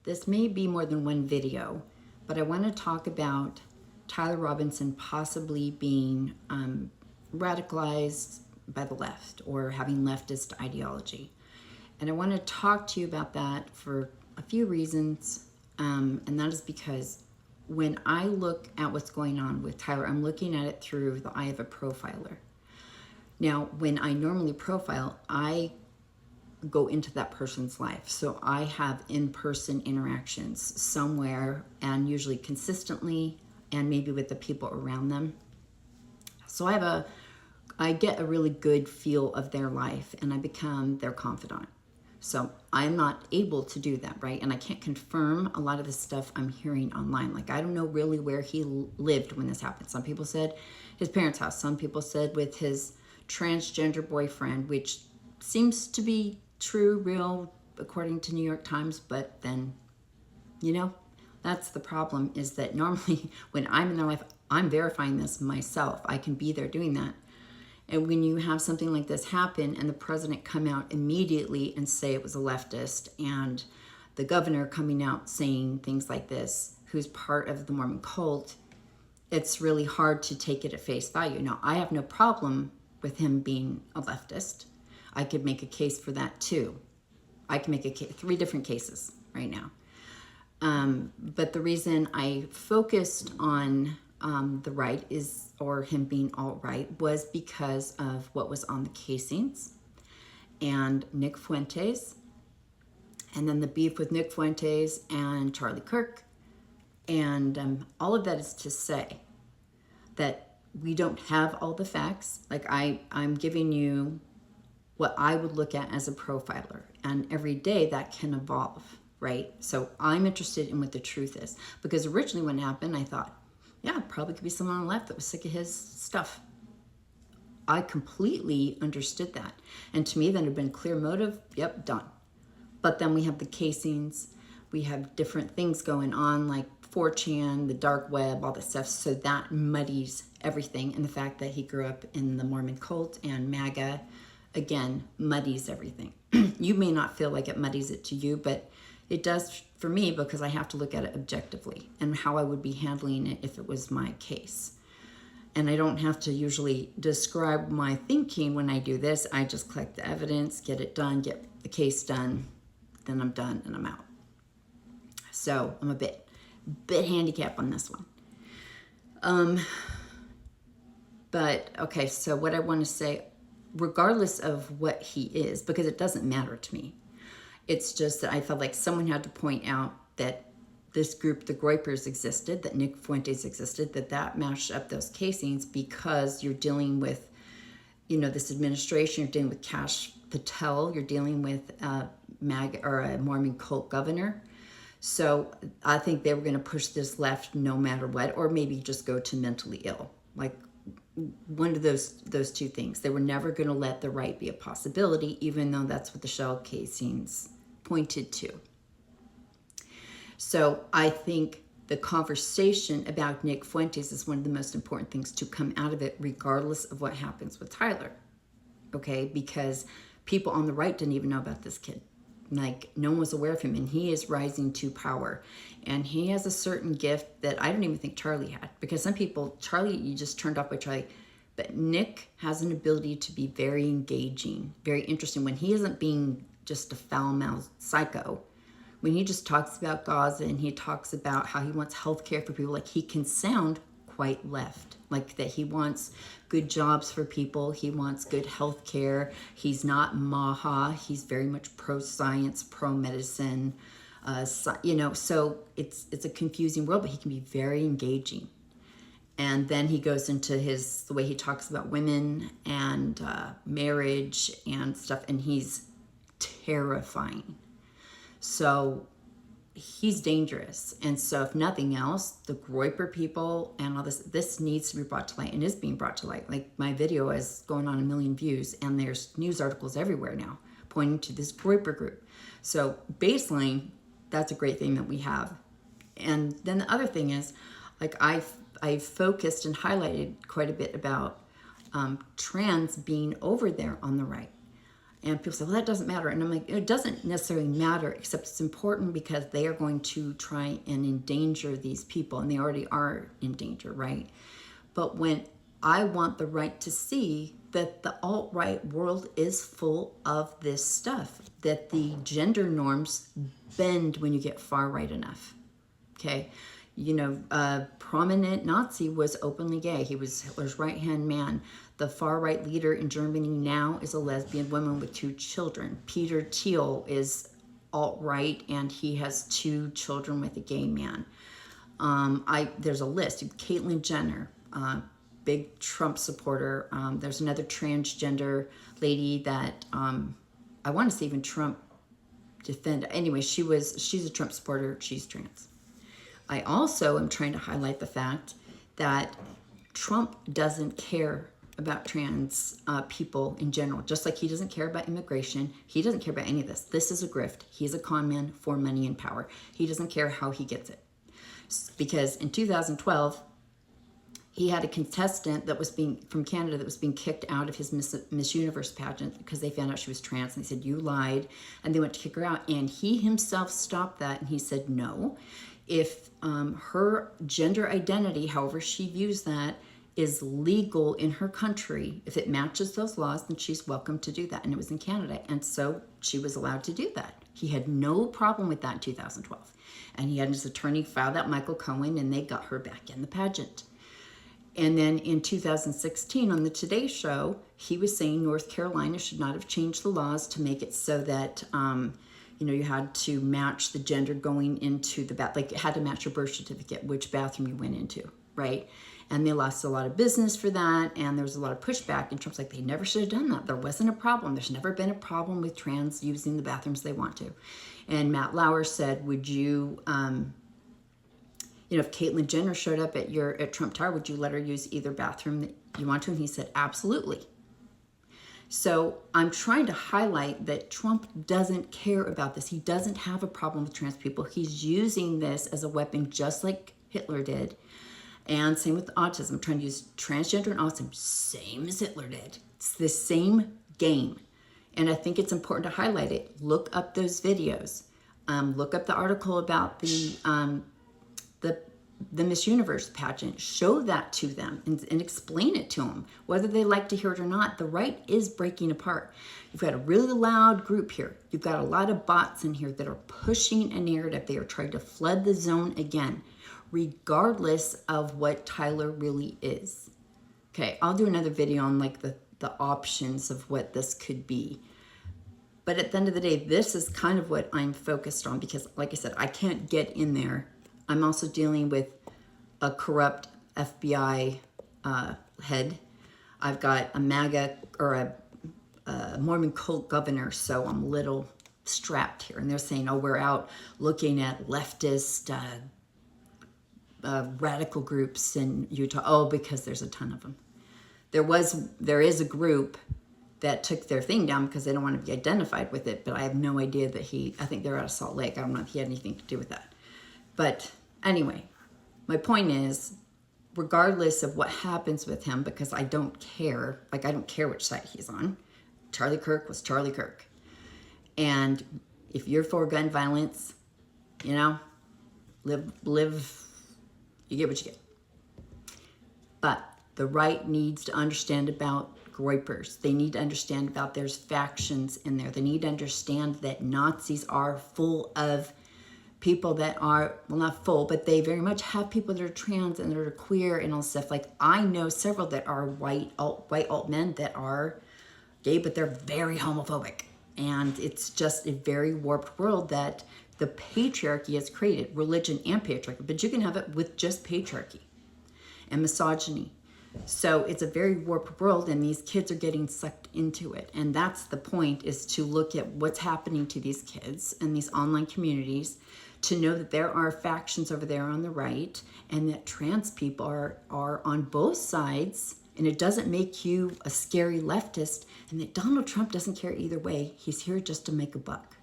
this may be more than one video, but I want to talk about Tyler Robinson possibly being radicalized by the left or having leftist ideology. And I want to talk to you about that for a few reasons, and that is because when I look at what's going on with Tyler, I'm looking at it through the eye of a profiler. Now, when I normally profile, I go into that person's life. So I have in-person interactions somewhere, and usually consistently, and maybe with the people around them. So I get a really good feel of their life, and I become their confidant. So I'm not able to do that, right? And I can't confirm a lot of the stuff I'm hearing online. Like, I don't know really where he lived when this happened. Some people said his parents' house. Some people said with his transgender boyfriend, which seems to be true, real, according to New York Times. But then, you know, that's the problem, is that normally when I'm in their life, I'm verifying this myself. I can be there doing that. And when you have something like this happen and the president come out immediately and say it was a leftist, and the governor coming out saying things like this, who's part of the Mormon cult, it's really hard to take it at face value. Now, I have no problem with him being a leftist. I could make a case for that too. I can make a case, 3 different cases right now. But the reason I focused on the right is, or him being alt-right, was because of what was on the casings and Nick Fuentes, and then the beef with Nick Fuentes and Charlie Kirk. And all of that is to say that we don't have all the facts. Like, I'm giving you what I would look at as a profiler, and every day that can evolve, right? So I'm interested in what the truth is, because originally when it happened, I thought, yeah, probably could be someone on the left that was sick of his stuff. I completely understood that. And to me, that had been clear motive. Yep, done. But then we have the casings. We have different things going on, like 4chan, the dark web, all this stuff. So that muddies everything. And the fact that he grew up in the Mormon cult and MAGA, again, muddies everything. You may not feel like it muddies it to you, but it does for me, because I have to look at it objectively and how I would be handling it if it was my case. And I don't have to usually describe my thinking when I do this. I just collect the evidence, get it done, get the case done, then I'm done and I'm out. So I'm a bit handicapped on this one. But okay, so what I want to say, regardless of what he is, because it doesn't matter to me, it's just that I felt like someone had to point out that this group, the Groypers, existed, that Nick Fuentes existed, that matched up those casings, because you're dealing with, you know, this administration, you're dealing with Kash Patel, you're dealing with a Mormon cult governor. So I think they were going to push this left no matter what, or maybe just go to mentally ill. Like, one of those 2 things. They were never going to let the right be a possibility, even though that's what the shell casings pointed to. So I think the conversation about Nick Fuentes is one of the most important things to come out of it, regardless of what happens with Tyler. Okay? Because people on the right didn't even know about this kid. Like, no one was aware of him, and he is rising to power. And he has a certain gift that I don't even think Charlie had. Because some people, Charlie, you just turned off by Charlie. But Nick has an ability to be very engaging, very interesting. When he isn't being just a foul-mouthed psycho, when he just talks about Gaza and he talks about how he wants health care for people, like, he can sound quite left. Like, that he wants good jobs for people. He wants good health care. He's not Maha. He's very much pro-science, pro-medicine. You know, so it's a confusing world, but he can be very engaging. And then he goes into the way he talks about women and marriage and stuff, and he's terrifying. So he's dangerous. And so if nothing else, the Groyper people and all this needs to be brought to light, and is being brought to light. Like, my video is going on 1 million views, and there's news articles everywhere now pointing to this Groyper group. So baseline, that's a great thing that we have. And then the other thing is, like, I've focused and highlighted quite a bit about trans being over there on the right. And people say, well, that doesn't matter. And I'm like, it doesn't necessarily matter, except it's important because they are going to try and endanger these people, and they already are in danger, right? But when I want the right to see that the alt-right world is full of this stuff, that the gender norms bend when you get far right enough, okay? You know, a prominent Nazi was openly gay. He was Hitler's right-hand man. The far-right leader in Germany now is a lesbian woman with 2 children. Peter Thiel is alt-right, and he has 2 children with a gay man. There's a list. Caitlyn Jenner, big Trump supporter. There's another transgender lady that I want to say even Trump defended. Anyway, she's a Trump supporter. She's trans. I also am trying to highlight the fact that Trump doesn't care about trans people in general, just like he doesn't care about immigration. He doesn't care about any of this. This is a grift. He's a con man for money and power. He doesn't care how he gets it. Because in 2012, he had a contestant that was from Canada that was being kicked out of his Miss Universe pageant because they found out she was trans, and they said, you lied, and they went to kick her out, and he himself stopped that, and he said, no, if her gender identity, however she views that, is legal in her country, if it matches those laws, then she's welcome to do that. And it was in Canada, and so she was allowed to do that. He had no problem with that in 2012, and he had his attorney file that, Michael Cohen, and they got her back in the pageant. And then in 2016 on the Today Show, he was saying North Carolina should not have changed the laws to make it so that you had to match the gender going into the bath, like it had to match your birth certificate, which bathroom you went into, right? And they lost a lot of business for that, and there was a lot of pushback, and Trump's like, they never should have done that. There wasn't a problem. There's never been a problem with trans using the bathrooms they want to. And Matt Lauer said, would you, if Caitlyn Jenner showed up at Trump Tower, would you let her use either bathroom that you want to? And he said, absolutely. So I'm trying to highlight that Trump doesn't care about this. He doesn't have a problem with trans people. He's using this as a weapon just like Hitler did. And same with autism. I'm trying to use transgender and autism, same as Hitler did. It's the same game. And I think it's important to highlight it. Look up those videos. Look up the article about the Miss Universe pageant. Show that to them and explain it to them. Whether they like to hear it or not, the right is breaking apart. You've got a really loud group here. You've got a lot of bots in here that are pushing a narrative. They are trying to flood the zone again, regardless of what Tyler really is. Okay, I'll do another video on like the options of what this could be. But at the end of the day, this is kind of what I'm focused on because, like I said, I can't get in there. I'm also dealing with a corrupt FBI head. I've got a MAGA or a Mormon cult governor, so I'm a little strapped here. And they're saying, oh, we're out looking at leftist radical groups in Utah. Oh, because there's a ton of them. There is a group that took their thing down because they don't want to be identified with it, but I have no idea that I think they're out of Salt Lake. I don't know if he had anything to do with that. But anyway, my point is, regardless of what happens with him, because I don't care, like I don't care which side he's on, Charlie Kirk was Charlie Kirk. And if you're for gun violence, live, you get what you get. But the right needs to understand about groypers. They need to understand about there's factions in there. They need to understand that Nazis are full of people that are, well, not full, but they very much have people that are trans and that are queer and all stuff. Like I know several that are white alt men that are gay, but they're very homophobic. And it's just a very warped world that the patriarchy has created, religion and patriarchy, but you can have it with just patriarchy and misogyny. So it's a very warped world, and these kids are getting sucked into it. And that's the point, is to look at what's happening to these kids in these online communities, to know that there are factions over there on the right, and that trans people are on both sides, and it doesn't make you a scary leftist, and that Donald Trump doesn't care either way. He's here just to make a buck.